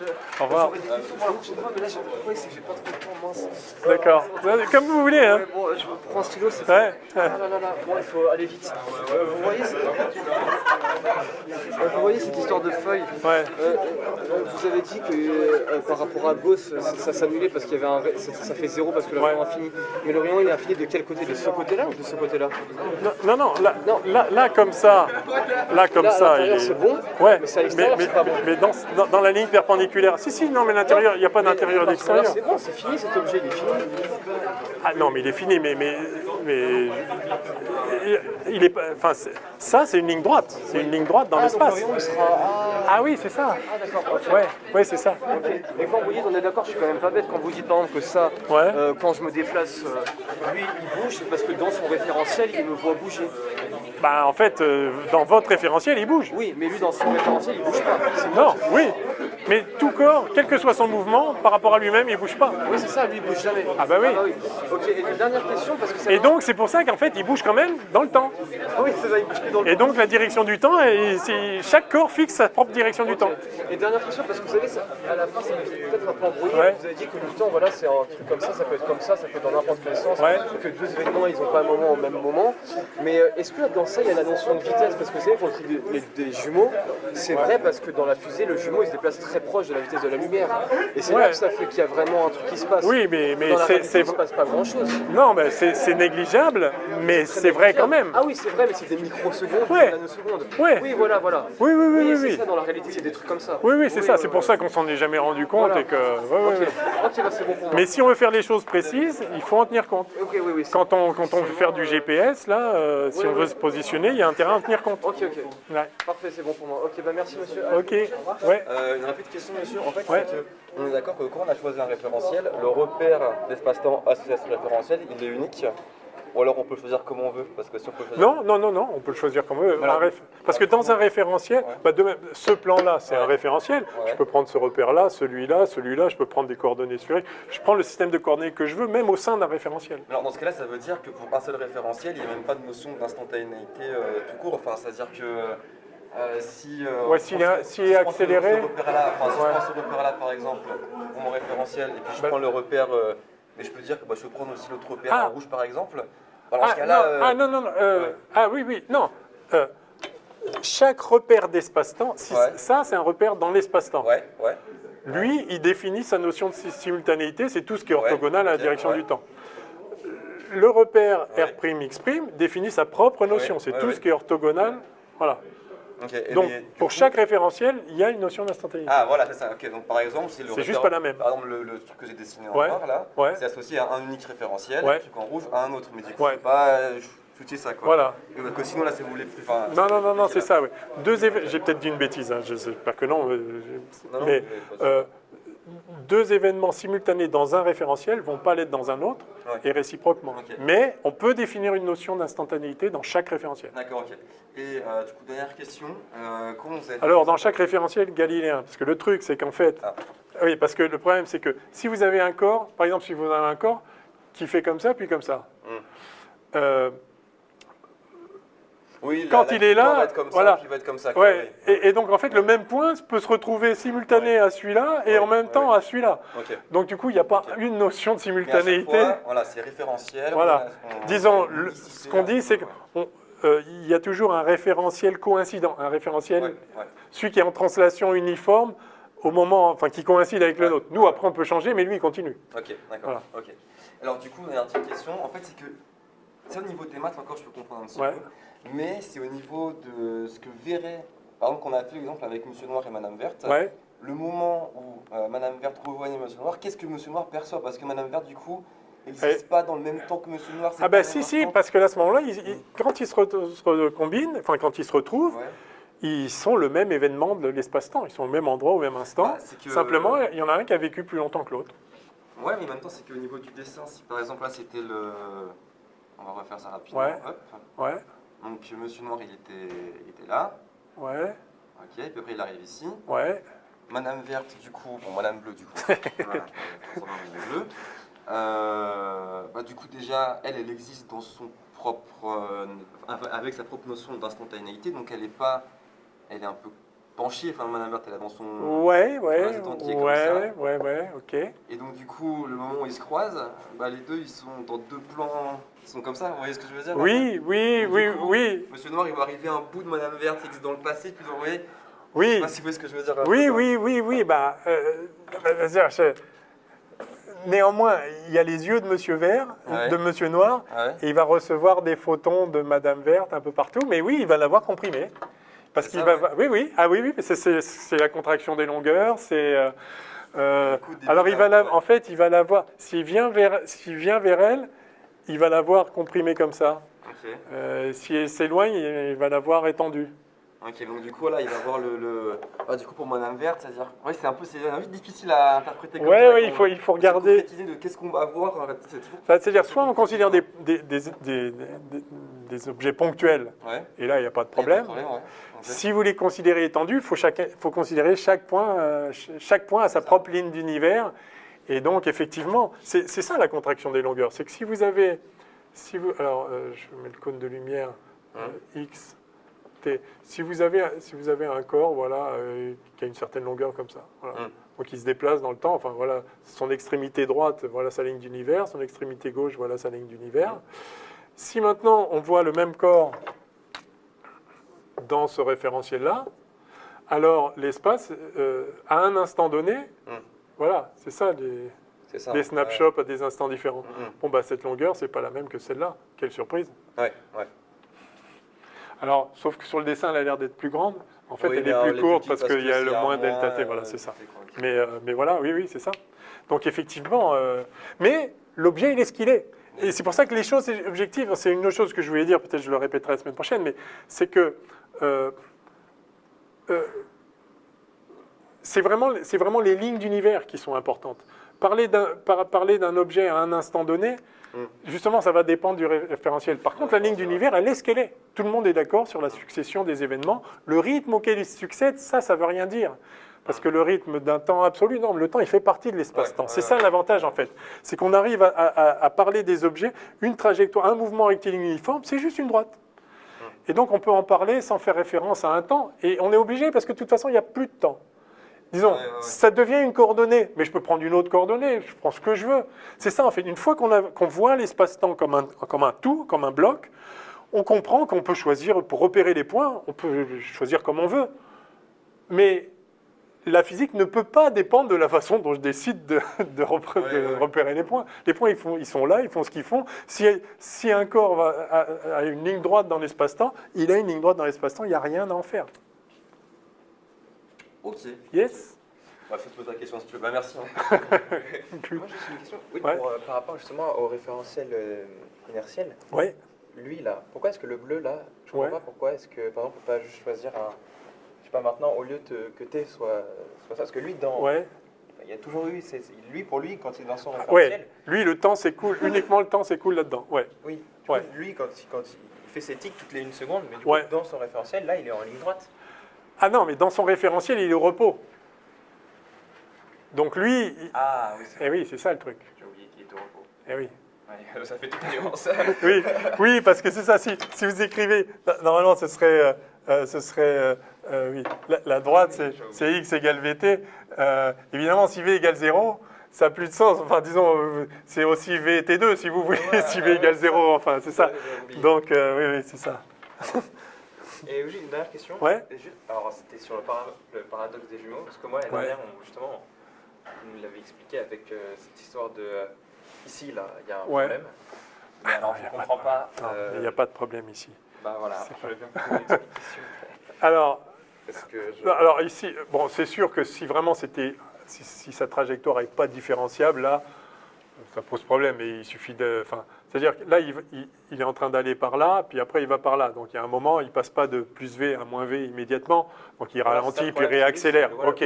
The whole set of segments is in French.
monsieur. Au revoir. J'aurais des questions pour la prochaine fois, mais là, le problème, c'est que j'ai pas trop de temps, mince. D'accord. Comme vous voulez, hein. Ouais, bon, je prends un stylo, c'est Ouais. Ah là là là, bon, il faut aller vite. Vous voyez cette histoire de feuille. Ouais. Vous avez dit que par rapport à Gauss, ça s'annulait parce qu'il y avait ça fait 0 parce que le rayon est infini. Mais le rayon, il est infini de quel côté? De ce côté-là ou de ce côté-là? Non, là, comme ça, Là, à l'intérieur, il est... c'est bon, Ouais, mais c'est à l'extérieur, c'est pas bon. mais dans la ligne perpendiculaire. Si, non, mais l'intérieur, il n'y a pas d'intérieur d'extérieur. C'est bon, c'est fini cet objet, il est fini. Ah non, mais il est fini, mais il est pas... Enfin, ça, c'est une ligne droite. C'est une ligne droite dans Donc l'espace. le rayon, il sera... Ah oui, c'est ça. Ah d'accord, ok. Ouais, c'est ça. Ok. Et quand vous dites, on est d'accord, je suis quand même pas bête, quand vous dites par exemple que ça, Ouais. quand je me déplace, lui il bouge, c'est parce que dans son référentiel, il me voit bouger. Bah, en fait, dans votre référentiel, il bouge. Oui, mais lui dans son référentiel, il bouge pas. Non, oui. Mais tout corps, quel que soit son mouvement, par rapport à lui-même, il bouge pas. Oui, c'est ça, lui il bouge jamais. Ah bah oui. Ok, et une dernière question, parce que ça... Et donc, c'est pour ça qu'en fait, il bouge quand même dans le temps. Ah oui, c'est ça, il bouge que dans le Et donc, la direction du temps, chaque corps fixe sa propre direction du temps. Et dernière question, parce que vous savez, à la fin, ça m'a peut-être un peu embrouillé. Ouais. Vous avez dit que le temps, voilà, c'est un truc comme ça peut être comme ça peut être dans n'importe quel sens. Ouais. Que deux événements, ils n'ont pas un moment au même moment. Mais est-ce que dans ça, il y a la notion de vitesse? Parce que vous savez, pour le truc des jumeaux, c'est vrai parce que dans la fusée, le jumeau, il se déplace très proche de la vitesse de la lumière. Et c'est là que ça fait qu'il y a vraiment un truc qui se passe. Oui, mais dans la réalité, c'est... il ne se passe pas grand-chose. Non, mais c'est négligeable, mais c'est vrai quand même. Ah oui, c'est vrai, mais c'est des microsecondes, Ouais. des nanosecondes. Ouais. Oui, voilà. Oui. C'est ça, dans la réalité, c'est des trucs comme ça. Oui, c'est ça. C'est pour ça qu'on s'en est jamais rendu compte. Voilà. Et que... Ok, bah, c'est bon pour moi. Mais si on veut faire les choses précises, il faut en tenir compte. Ok, oui. Quand on veut faire du GPS, là, si on veut se positionner, il y a intérêt à en tenir compte. Ok. Ouais. Parfait, c'est bon pour moi. Ok, bah merci monsieur. Ok, ouais. Une rapide question, monsieur. En fait, Ouais. c'est que on est d'accord que quand on a choisi un référentiel, le repère d'espace-temps associé à ce référentiel, il est unique. Ou alors on peut choisir comme on veut, parce que si on peut choisir... Non, on peut le choisir comme on veut. Alors, Parce que dans un référentiel, de même, ce plan-là, c'est un référentiel. Ouais. Je peux prendre ce repère-là, celui-là, je peux prendre des coordonnées sphériques. Je prends le système de coordonnées que je veux, même au sein d'un référentiel. Alors dans ce cas-là, ça veut dire que pour un seul référentiel, il n'y a même pas de notion d'instantanéité tout court. Enfin, c'est-à-dire que s'il est accéléré... Si je prends ce repère-là, par exemple, pour mon référentiel, et puis je prends le repère... mais je peux dire que je peux prendre aussi l'autre repère en rouge, par exemple. Alors, dans ce cas-là... non. Chaque repère d'espace-temps, ça c'est un repère dans l'espace-temps. Ouais. Lui, il définit sa notion de simultanéité, c'est tout ce qui est orthogonal à la direction du temps. Le repère R'X' définit sa propre notion, c'est tout ce qui est orthogonal. Voilà. Okay, donc, pour chaque référentiel, il y a une notion d'instantanéité. Ah, voilà, c'est ça. Ok, donc par exemple, si c'est juste pas la même. Par exemple, le truc que j'ai dessiné en noir, là, c'est associé à un unique référentiel, le truc en rouge à un autre. Mais du coup, je peux pas shooter ça, quoi. Voilà. Parce que sinon, là, si vous voulez plus... Non, c'est ça, oui. J'ai peut-être dit une bêtise, hein, j'espère que non. Mais deux événements simultanés dans un référentiel ne vont pas l'être dans un autre, et réciproquement. Okay. Mais on peut définir une notion d'instantanéité dans chaque référentiel. D'accord, ok. Et du coup, dernière question, comment vous avez... Alors, dans chaque référentiel galiléen, parce que le truc, c'est qu'en fait... Oui, parce que le problème, c'est que si vous avez un corps, par exemple, si vous avez un corps qui fait comme ça, puis comme ça, oui, quand il est là, va être comme ça, voilà. Puis il va être comme ça. Ouais. Et donc en fait, le même point peut se retrouver simultané à celui-là et en même temps à celui-là. Okay. Donc du coup, il n'y a pas une notion de simultanéité. Voilà, c'est référentiel. Voilà. Disons, ce qu'on dit, c'est qu'il y a toujours un référentiel coïncident, un référentiel, celui qui est en translation uniforme au moment, enfin qui coïncide avec le nôtre. Nous, après, on peut changer, mais lui, il continue. Ok, d'accord. Voilà. Okay. Alors du coup, on a une petite question. En fait, c'est que c'est au niveau des maths encore, je peux comprendre un petit peu. Mais c'est au niveau de ce que verrait, par exemple, qu'on a fait l'exemple avec Monsieur Noir et Madame Verte, le moment où Madame Verte revoyait Monsieur Noir, qu'est-ce que Monsieur Noir perçoit? Parce que Madame Verte, du coup, n'existe pas dans le même temps que Monsieur Noir. Ah ben si, parce que là, à ce moment-là, quand ils se recombinent, enfin quand ils se retrouvent, ils sont le même événement de l'espace-temps, ils sont au même endroit, au même instant. Simplement, il y en a un qui a vécu plus longtemps que l'autre. Ouais, mais en même temps, c'est qu'au niveau du dessin, si par exemple là, c'était le... On va refaire ça rapidement. Ouais. Donc Monsieur Noir, il était là. Ouais. Ok, puis après il arrive ici. Ouais. Madame Verte, du coup, bon, Madame Bleue, du coup. Voilà, Bleu. Du coup, déjà, elle existe dans son propre, avec sa propre notion d'instantanéité, donc elle est un peu penchée, enfin Madame Verte elle est dans son... Ouais, laps de temps qui est comme ça. ouais, ok. Et donc du coup, le moment où ils se croisent, bah, les deux ils sont dans deux plans, ils sont comme ça, vous voyez ce que je veux dire? Oui, oui, Donc, oui, du coup, oui. Monsieur Noir il va arriver à un bout de Madame Verte qui existe dans le passé, puis vous voyez, je sais Oui, pas si vous voyez ce que je veux dire. oui, néanmoins, il y a les yeux de Monsieur Vert, Ouais. de Monsieur Noir, Ouais. et il va recevoir des photons de Madame Verte un peu partout, mais oui, il va l'avoir comprimé. Parce C'est qu'il ça, va... Oui, mais c'est la contraction des longueurs, c'est... coup, début alors, de la- en fait, il va l'avoir... S'il vient vers elle, il va l'avoir comprimé comme ça. Ok. S'il s'éloigne, il va l'avoir étendu. Ok, donc du coup là il va voir Ah, du coup pour Madame Verte, c'est-à-dire... Ouais, c'est un peu difficile à interpréter comme ça. Ouais, quand il faut on regarder... concrétiser de qu'est-ce qu'on va voir. C'est toujours... C'est-à-dire, soit on considère des objets ponctuels, Ouais. et là, il n'y a pas de Il y a pas de problème. problème, ouais. Ok. Si vous les considérez étendus, il faut considérer chaque point à sa propre ligne d'univers. Et donc, effectivement, c'est ça la contraction des longueurs. C'est que si vous avez... alors, je mets le cône de lumière X, T. Si vous avez un corps voilà, qui a une certaine longueur comme ça, voilà. Donc il se déplace dans le temps, enfin voilà, son extrémité droite, voilà sa ligne d'univers, son extrémité gauche, voilà sa ligne d'univers. Si maintenant on voit le même corps dans ce référentiel-là, alors l'espace, à un instant donné, voilà, c'est ça, des snapshots à des instants différents. Bon, bah cette longueur, c'est pas la même que celle-là. Quelle surprise. Ouais. Alors, sauf que sur le dessin, elle a l'air d'être plus grande. En fait, Oui, elle mais est alors, plus les courte petits, parce parce qu'il y a que le c'est moins un delta T, moins, voilà, c'est ça. c'est quoi, ok. Mais voilà, oui, c'est ça. Donc, effectivement, mais l'objet, il est ce qu'il est. Et c'est pour ça que les choses objectives, c'est une autre chose que je voulais dire, peut-être je le répéterai la semaine prochaine, mais c'est que c'est vraiment les lignes d'univers qui sont importantes. Parler d'un objet à un instant donné, justement, ça va dépendre du référentiel. Par contre, la ligne d'univers, elle est ce qu'elle est. Tout le monde est d'accord sur la succession des événements. Le rythme auquel ils succèdent, ça ne veut rien dire. Parce que le rythme d'un temps absolu, non, le temps, il fait partie de l'espace-temps. C'est ça l'avantage, en fait. C'est qu'on arrive à parler des objets, une trajectoire, un mouvement rectiligne uniforme, c'est juste une droite. Et donc, on peut en parler sans faire référence à un temps. Et on est obligé parce que de toute façon, il n'y a plus de temps. Disons, ça devient une coordonnée, mais je peux prendre une autre coordonnée, je prends ce que je veux. C'est ça, en fait. Une fois qu'on voit l'espace-temps comme un tout, comme un bloc, on comprend qu'on peut choisir, pour repérer les points, on peut choisir comme on veut. Mais la physique ne peut pas dépendre de la façon dont je décide de repérer les points. Les points, ils sont là, ils font ce qu'ils font. Si un corps a une ligne droite dans l'espace-temps, il a une ligne droite dans l'espace-temps, il n'y a rien à en faire. Ok. Yes. Bah, je te pose la question si tu veux. Bah, merci. Moi, j'ai une question. Oui, Ouais. par rapport justement au référentiel inertiel. Oui. Lui, là, pourquoi est-ce que le bleu, là, je comprends pas pourquoi est-ce que, par exemple, on peut pas juste choisir un... Je sais pas, maintenant, au lieu que T soit ça, parce que lui, il y a toujours eu... Pour lui, quand il est dans son référentiel... Lui, le temps s'écoule, uniquement le temps s'écoule là-dedans. Ouais. Oui, du coup, lui, quand il fait ses tics toutes les 1 seconde, mais du coup, dans son référentiel, là, il est en ligne droite. Ah non, mais dans son référentiel, il est au repos. Donc lui... Ah oui, Eh oui, c'est ça le truc. j'ai oublié qu'il était au repos. Eh oui. Ouais, ça fait toute la nuance. Oui, parce que c'est ça. Si vous écrivez, normalement, ce serait oui. La droite, c'est x égale vt. Évidemment, si v égale 0, ça n'a plus de sens. Enfin, disons, c'est aussi vt2 si vous voulez, si v égale 0. Enfin, c'est ça. Donc, oui, c'est ça. Et j'ai une dernière question. Ouais. Alors, c'était sur le paradoxe des jumeaux, parce que moi, l'année dernière, justement, on nous l'avait expliqué avec cette histoire de... Ici, là, il y a un problème. Mais alors, je ne comprends pas... Il n'y a pas de problème ici. Bah voilà, je vais bien vous poser une explication. Alors, alors ici, bon, c'est sûr que si vraiment si sa trajectoire n'est pas différenciable, là, ça pose problème. Et il suffit de... C'est-à-dire que là, il est en train d'aller par là, puis après, il va par là. Donc, il y a un moment, il ne passe pas de plus V à moins V immédiatement. Donc, il ralentit, puis réaccélère. OK.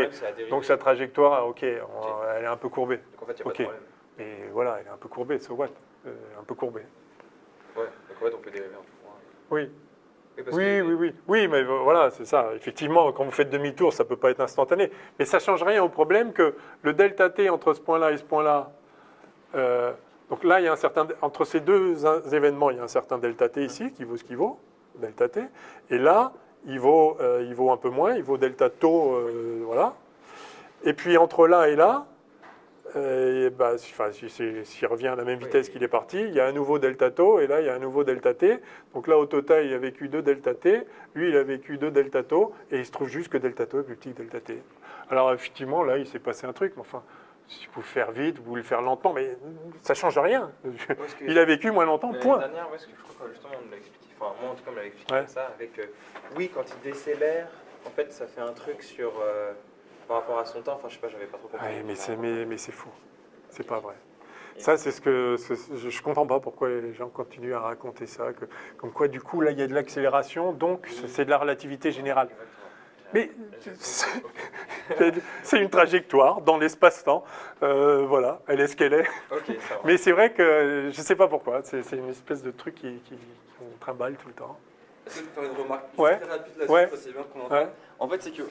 Donc, sa trajectoire, OK, elle est un peu courbée. Donc, en fait, il n'y a pas de problème. Et voilà, elle est un peu courbée, so what un peu courbée. Ouais, donc en fait, on peut dériver un peu. Oui. Oui, mais voilà, c'est ça. Effectivement, quand vous faites demi-tour, ça ne peut pas être instantané. Mais ça ne change rien au problème que le delta T entre ce point-là et ce point-là, donc là, il y a entre ces deux événements, il y a un certain delta T ici, qui vaut ce qui vaut, delta T. Et là, il vaut un peu moins, il vaut delta tau, voilà. Et puis entre là et là, s'il revient à la même vitesse qu'il est parti, il y a un nouveau delta tau, et là, il y a un nouveau delta t. Donc là, au total, il a vécu 2 delta t, lui, il a vécu 2 delta tau, et il se trouve juste que delta tau est plus petit que delta t. Alors, effectivement, là, il s'est passé un truc, mais enfin, si vous le faire vite, vous le faire lentement, mais ça ne change rien. Il a vécu moins longtemps, point. L'année dernière, je crois que justement, on l'a expliqué, enfin, moi, en tout cas, on me l'a expliqué comme ça, avec, oui, quand il décélère, en fait, ça fait un truc sur... par rapport à son temps, enfin je sais pas, j'avais pas trop compris. Oui, mais c'est faux. C'est pas vrai. Ça, c'est ce que je comprends pas pourquoi les gens continuent à raconter ça, comme quoi du coup là il y a de l'accélération, donc c'est de la relativité générale. Mais c'est une trajectoire dans l'espace-temps, voilà, elle est ce qu'elle est. Mais c'est vrai que je sais pas pourquoi, c'est une espèce de truc qui trimballe tout le temps. Est-ce que je peux faire une remarque très rapide là-dessus, c'est bien qu'on entende. En fait, c'est que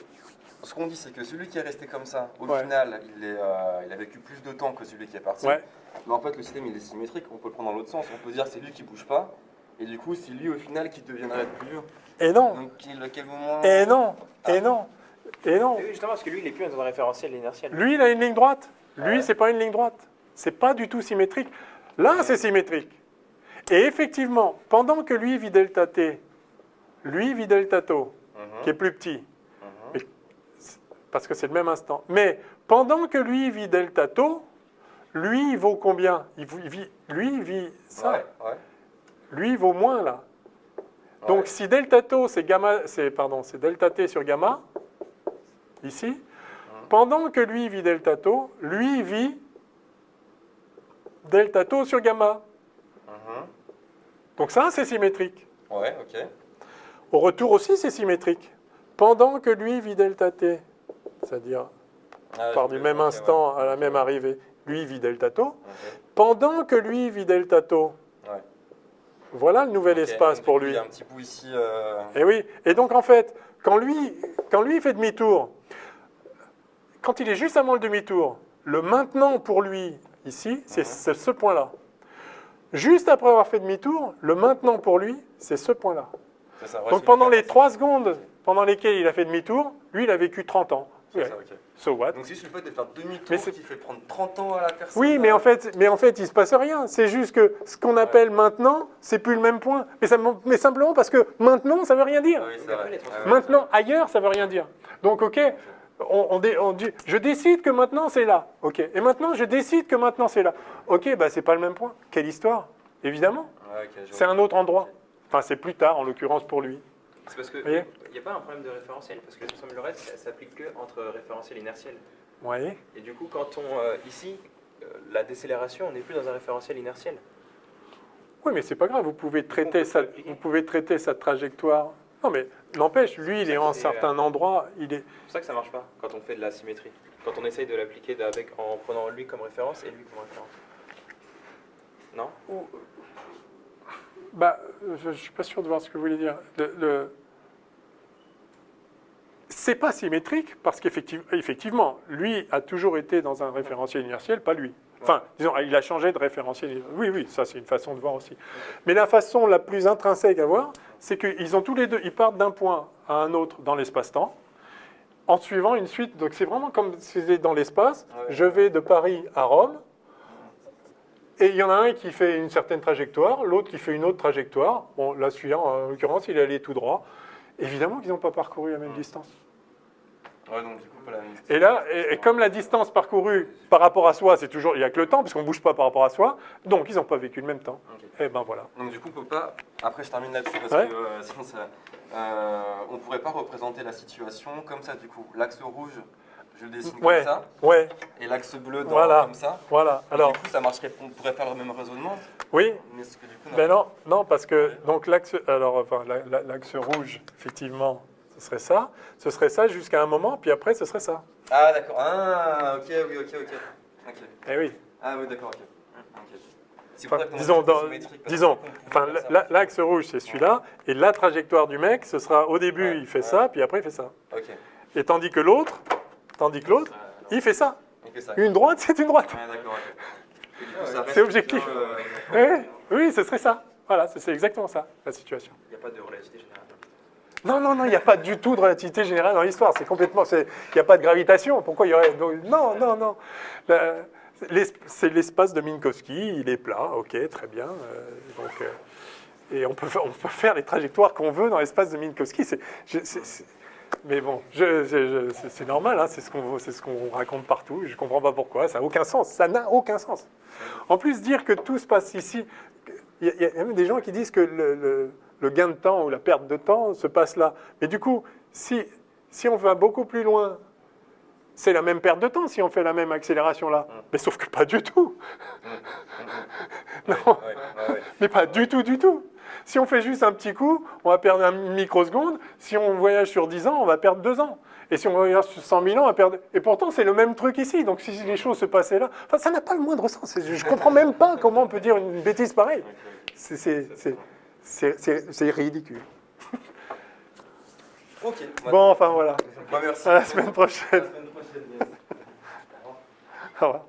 ce qu'on dit, c'est que celui qui est resté comme ça, au final, il a vécu plus de temps que celui qui est parti. Mais en fait, le système, il est symétrique. On peut le prendre dans l'autre sens. On peut dire que c'est lui qui bouge pas. Et du coup, c'est lui, au final, qui deviendra le plus vieux. Et non. Donc, à quel moment... Et non. Et non. Et non. Oui, justement, parce que lui, il est plus dans un référentiel inertiel. Lui, il a une ligne droite. Lui, c'est pas une ligne droite. C'est pas du tout symétrique. Là, c'est symétrique. Et effectivement, pendant que lui vit delta t, lui vit delta tau, qui est plus petit. Parce que c'est le même instant. Mais pendant que lui vit delta tau, lui, il vaut combien? Lui, il vit ça. Lui, il vaut moins, là. Donc, si delta tau, c'est delta t sur gamma, ici, pendant que lui vit delta tau, lui vit delta tau sur gamma. Donc ça, c'est symétrique. Au retour aussi, c'est symétrique. Pendant que lui vit delta t, c'est-à-dire par du même instant à la même arrivée, lui vit delta tau. Pendant que lui vit delta tau, voilà le nouvel espace pour lui. Il y a un petit bout ici. Et oui. Et donc en fait, quand lui fait demi-tour, quand il est juste avant le demi-tour, le maintenant pour lui ici, c'est ce point-là. Juste après avoir fait demi-tour, le maintenant pour lui, c'est ce point-là. Donc pendant les 3 secondes pendant lesquelles il a fait demi-tour, lui, il a vécu 30 ans. So what? Donc c'est juste le fait de faire demi-tour qui fait prendre 30 ans à la personne. Oui, mais en fait, il ne se passe rien. C'est juste que ce qu'on appelle maintenant, c'est plus le même point. Mais simplement parce que maintenant, ça ne veut rien dire. Maintenant, ailleurs, ça ne veut rien dire. Donc, ok, on dit, je décide que maintenant, c'est là. Ok. Et maintenant, je décide que maintenant, c'est là. Ok, bah, c'est pas le même point. Quelle histoire? Évidemment. C'est un autre endroit. Enfin, c'est plus tard, en l'occurrence, pour lui. C'est parce que il n'y a pas un problème de référentiel, parce que le reste, ça s'applique que entre référentiel et inertiel. Oui. Et du coup, quand ici, la décélération, on n'est plus dans un référentiel inertiel. Oui, mais c'est pas grave, vous pouvez traiter sa trajectoire. Non, mais n'empêche, lui, il est en un certain endroit, il est... C'est pour ça que ça marche pas, quand on fait de la symétrie. Quand on essaye de l'appliquer en prenant lui comme référence et lui comme référence. Non? Bah, je ne suis pas sûr de voir ce que vous voulez dire. C'est pas symétrique parce qu'effectivement, lui a toujours été dans un référentiel inertiel, pas lui. Enfin, disons, il a changé de référentiel. Oui, ça c'est une façon de voir aussi. Mais la façon la plus intrinsèque à voir, c'est qu'ils ont tous les deux, ils partent d'un point à un autre dans l'espace-temps, en suivant une suite. Donc c'est vraiment comme si c'était dans l'espace. Je vais de Paris à Rome. Et il y en a un qui fait une certaine trajectoire, l'autre qui fait une autre trajectoire. Bon, là, celui-là, en l'occurrence, il est allé tout droit. Évidemment qu'ils n'ont pas parcouru la même distance. Donc, du coup, pas la même distance. Et là, et comme la distance parcourue par rapport à soi, c'est toujours, il n'y a que le temps, puisqu'on ne bouge pas par rapport à soi, donc ils n'ont pas vécu le même temps. Et ben voilà. Donc du coup, on peut pas... Après, je termine là-dessus, parce que sinon, on ne pourrait pas représenter la situation comme ça, du coup. L'axe rouge... Je le dessine comme ça, et l'axe bleu comme ça. Voilà. Alors, du coup, ça marcherait, on pourrait faire le même raisonnement. Oui. Mais ce que, du coup, non, parce que donc l'axe rouge, effectivement, ce serait ça jusqu'à un moment, puis après, ce serait ça. Ah d'accord. Ah ok. Eh oui. Ah oui, d'accord. Enfin, disons, l'axe rouge, c'est celui-là, et la trajectoire du mec, ce sera au début, il fait ça, puis après, il fait ça. Et tandis que l'autre, il fait ça. Une droite, c'est une droite. C'est objectif. Oui, ce serait ça. Voilà, c'est exactement ça, la situation. Il n'y a pas de relativité générale. Non, il n'y a pas du tout de relativité générale dans l'histoire. C'est complètement... Il n'y a pas de gravitation. Pourquoi il y aurait... Non. C'est l'espace de Minkowski, il est plat, ok, très bien. Et on peut faire les trajectoires qu'on veut dans l'espace de Minkowski. Mais bon, c'est normal, hein, c'est ce qu'on raconte partout. Je ne comprends pas pourquoi, ça n'a aucun sens. Ça n'a aucun sens. En plus, dire que tout se passe ici... Il y a même des gens qui disent que le gain de temps ou la perte de temps se passe là. Mais du coup, si on va beaucoup plus loin, c'est la même perte de temps si on fait la même accélération là. Mais sauf que pas du tout. Non, mais pas du tout. Si on fait juste un petit coup, on va perdre une microseconde. Si on voyage sur 10 ans, on va perdre 2 ans. Et si on voyage sur 100 000 ans, on va perdre... Et pourtant, c'est le même truc ici. Donc si les choses se passaient là... Enfin, ça n'a pas le moindre sens. Je ne comprends même pas comment on peut dire une bêtise pareille. C'est ridicule. Ok. Bon, enfin voilà. Bah, merci. À la semaine prochaine. À la semaine prochaine, yes. Au revoir.